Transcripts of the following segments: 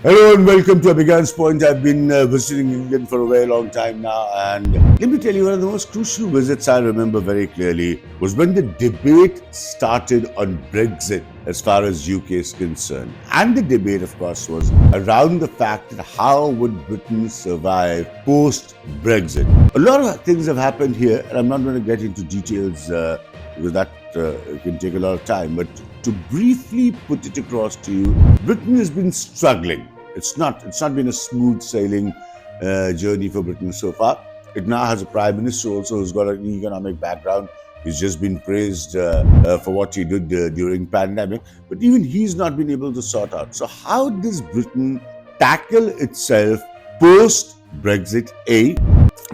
Hello and welcome to Abhigyan's Point. I've been visiting England for a very long time now, and let me tell you, one of the most crucial visits I remember very clearly was when the debate started on Brexit as far as UK is concerned. And the debate, of course, was around the fact that how would Britain survive post-Brexit. A lot of things have happened here, and I'm not going to get into details because that can take a lot of time, but to briefly put it across to you, Britain has been struggling. It's not been a smooth sailing journey for Britain so far. It now has a prime minister also who's got an economic background. He's just been praised for what he did during pandemic, but even he's not been able to sort out. So how does Britain tackle itself post Brexit?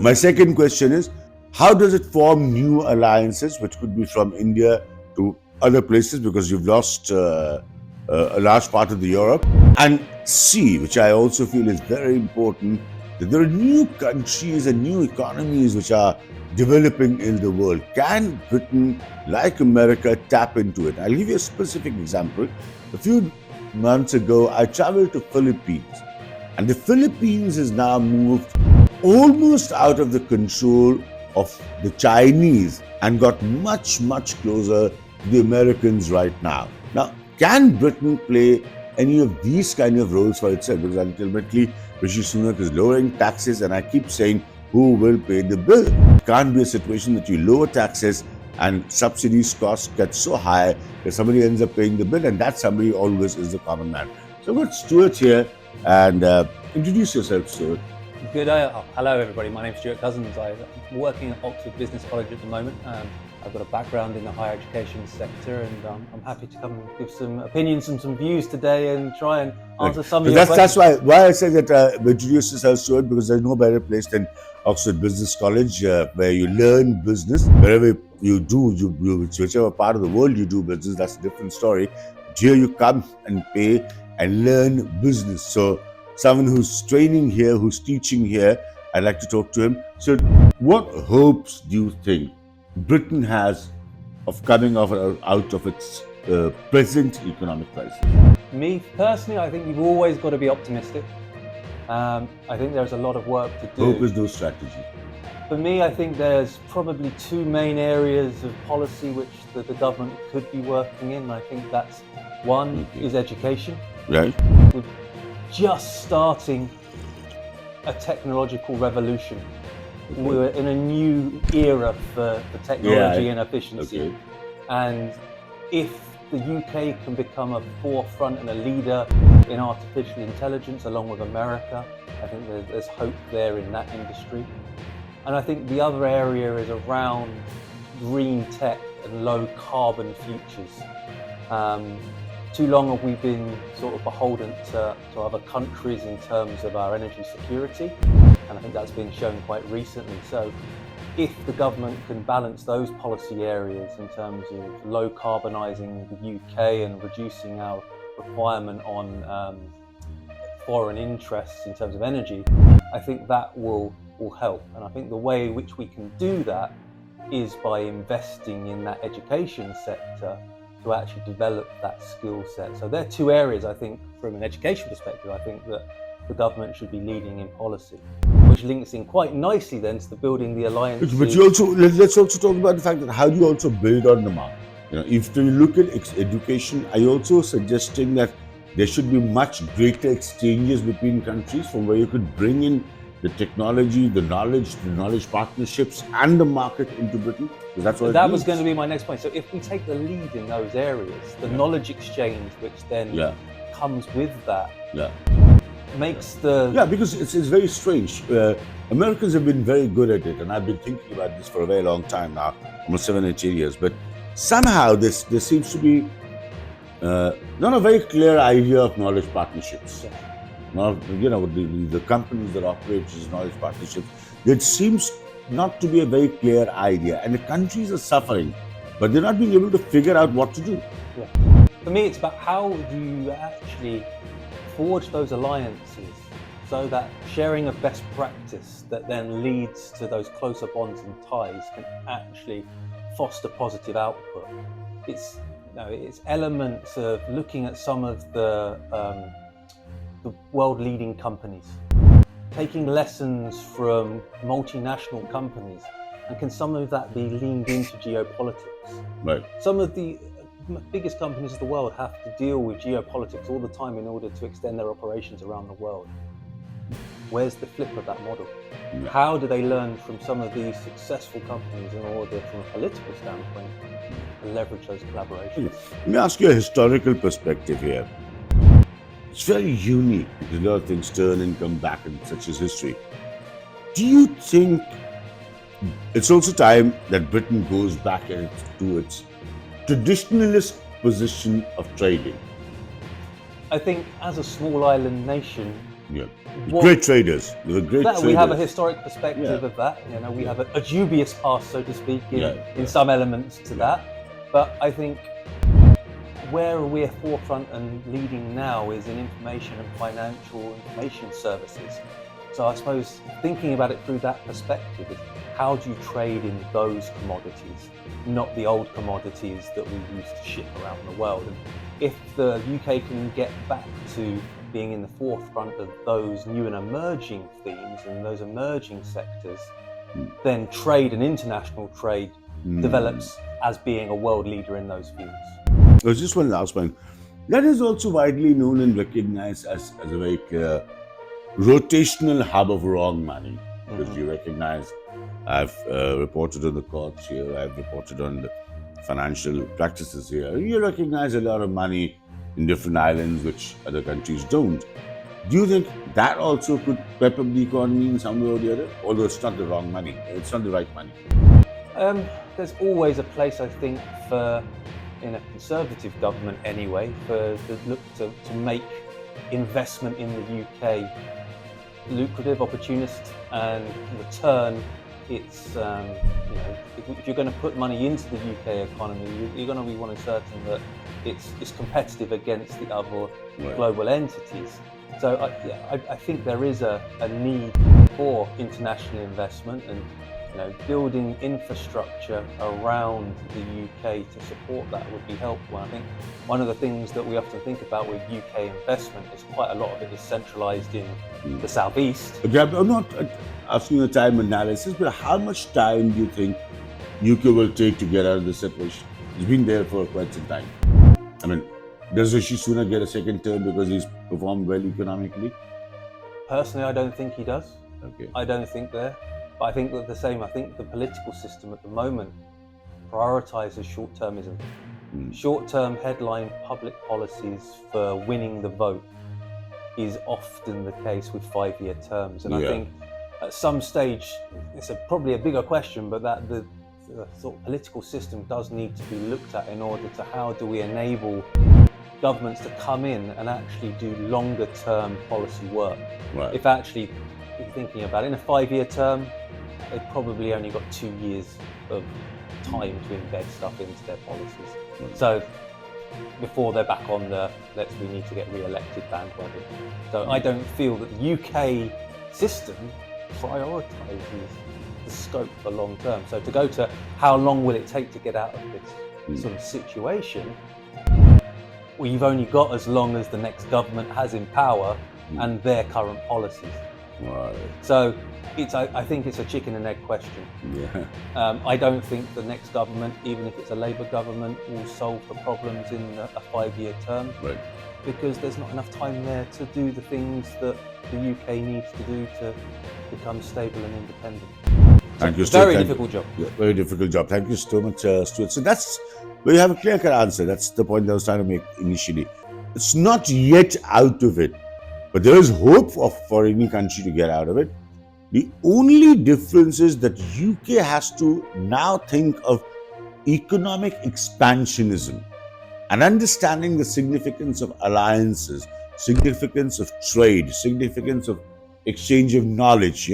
My second question is, how does it form new alliances, which could be from India to other places, because you've lost a large part of the Europe? And C, which I also feel is very important, that there are new countries and new economies which are developing in the world. Can Britain, like America, tap into it? I'll give you a specific example. A few months ago, I traveled to Philippines, and the Philippines has now moved almost out of the control of the Chinese and got much, much closer to the Americans right now. Now, can Britain play any of these kind of roles for itself? Because ultimately, Rishi Sunak is lowering taxes, and I keep saying, who will pay the bill? It can't be a situation that you lower taxes and subsidies costs get so high that somebody ends up paying the bill, and that somebody always is the common man. So I've got Stuart here, and introduce yourself, Stuart. Good day. Hello, everybody. My name's Stuart Cousins. I'm working at Oxford Business College at the moment. I've got a background in the higher education sector, and I'm happy to come and give some opinions and some views today and try and answer some of your questions. That's why I say that introduce yourself, Stuart, because there's no better place than Oxford Business College, where you learn business. Wherever you do, whichever part of the world you do business, that's a different story. But here you come and pay and learn business. So someone who's training here, who's teaching here, I'd like to talk to him. So what hopes do you think Britain has of coming out of its present economic crisis? Me personally, I think you've always got to be optimistic. I think there's a lot of work to do. Hope is no strategy. For me, I think there's probably two main areas of policy which the government could be working in. I think that's one is education. Right. We're just starting a technological revolution. Okay. We're in a new era for technology and efficiency. Okay. And if the UK can become a forefront and a leader in artificial intelligence along with America, I think there's hope there in that industry. And I think the other area is around green tech and low carbon futures. Too long have we been sort of beholden to other countries in terms of our energy security, and I think that's been shown quite recently. So if the government can balance those policy areas in terms of low carbonising the UK and reducing our requirement on foreign interests in terms of energy, I think that will help. And I think the way in which we can do that is by investing in that education sector to actually develop that skill set. So there are two areas, I think, from an education perspective, I think that the government should be leading in policy, which links in quite nicely then to the building the alliances. But let's also talk about the fact that how do you also build on the market? If you look at education, are you also suggesting that there should be much greater exchanges between countries from where you could bring in the technology, the knowledge partnerships, and the market into Britain? Because that's what that was going to be my next point. So if we take the lead in those areas, the knowledge exchange, which then comes with that, makes the... Yeah, because it's very strange. Americans have been very good at it, and I've been thinking about this for a very long time now, almost 7-8 years. But somehow there seems to be not a very clear idea of knowledge partnerships. Not, the companies that operate these knowledge partnerships, it seems not to be a very clear idea, and the countries are suffering, but they're not being able to figure out what to do. Yeah. For me, it's about how do you actually forge those alliances so that sharing of best practice that then leads to those closer bonds and ties can actually foster positive output. It's elements of looking at some of the the world leading companies, taking lessons from multinational companies, and can some of that be leaned into geopolitics? Right. Some of the biggest companies of the world have to deal with geopolitics all the time in order to extend their operations around the world. Where's the flip of that model? Yeah. How do they learn from some of these successful companies in order, from a political standpoint, to leverage those collaborations? Let me ask you a historical perspective here. It's very unique because a lot of things turn and come back in such as history. Do you think it's also time that Britain goes back to its traditionalist position of trading? I think as a small island nation, Yeah. Great traders. They were great traders. we have a historic perspective Yeah. of that. We have a dubious past, so to speak, in Yeah. some elements to that. But I think where we're forefront and leading now is in information and financial information services. So I suppose thinking about it through that perspective is, how do you trade in those commodities, not the old commodities that we used to ship around the world? And if the UK can get back to being in the forefront of those new and emerging themes and those emerging sectors, then trade and international trade develops as being a world leader in those fields. There's just one last point. That is also widely known and recognized as a very clear rotational hub of wrong money. Because you recognize, I've reported on the courts here, I've reported on the financial practices here. You recognize a lot of money in different islands which other countries don't. Do you think that also could pep up the economy in some way or the other? Although it's not the wrong money, it's not the right money. There's always a place, I think, for, in a conservative government anyway, for the look to make investment in the UK lucrative, opportunist, and return its, if you're going to put money into the UK economy, you're going to be wanting certain that it's competitive against the other global entities. So I think there is a need for international investment and building infrastructure around the UK to support that would be helpful. And I think one of the things that we often think about with UK investment is quite a lot of it is centralised in the southeast. Okay, I'm not asking a time analysis, but how much time do you think UK will take to get out of this situation? He's been there for quite some time. I mean, does Rishi Sunak get a second term because he's performed well economically? Personally, I don't think he does. Okay. I don't think there. But I think that the same, I think the political system at the moment prioritises short-termism. Short-term headline public policies for winning the vote is often the case with 5-year terms. And I think at some stage, it's probably a bigger question, but that the sort of political system does need to be looked at in order to how do we enable governments to come in and actually do longer-term policy work. Right. If actually you're thinking about it, in a 5-year term, they've probably only got 2 years of time to embed stuff into their policies. So before they're back on the we need to get re-elected bandwagon. So I don't feel that the UK system prioritises the scope for long term. So to go to how long will it take to get out of this sort of situation, well, you've only got as long as the next government has in power and their current policies. Right. So I think it's a chicken and egg question. Yeah. I don't think the next government, even if it's a Labour government, will solve the problems in a 5-year term. Right. Because there's not enough time there to do the things that the UK needs to do to become stable and independent. Thank you, Stuart. Very difficult job. Yeah, very difficult job. Thank you so much, Stuart. So that's where you have a clear-cut answer. That's the point I was trying to make initially. It's not yet out of it, but there is hope for any country to get out of it. The only difference is that UK has to now think of economic expansionism and understanding the significance of alliances, significance of trade, significance of exchange of knowledge,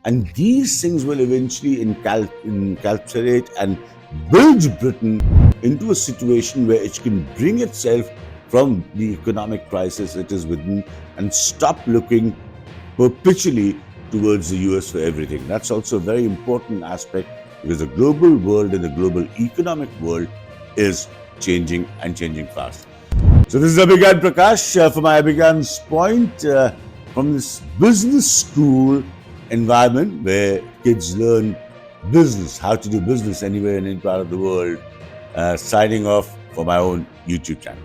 and these things will eventually encapsulate and build Britain into a situation where it can bring itself from the economic crisis it is within and stop looking perpetually towards the US for everything. That's also a very important aspect because the global world and the global economic world is changing and changing fast. So this is Abhigyan Prakash from my Abhigyan's Point, from this business school environment where kids learn business, how to do business anywhere in any part of the world, signing off for my own YouTube channel.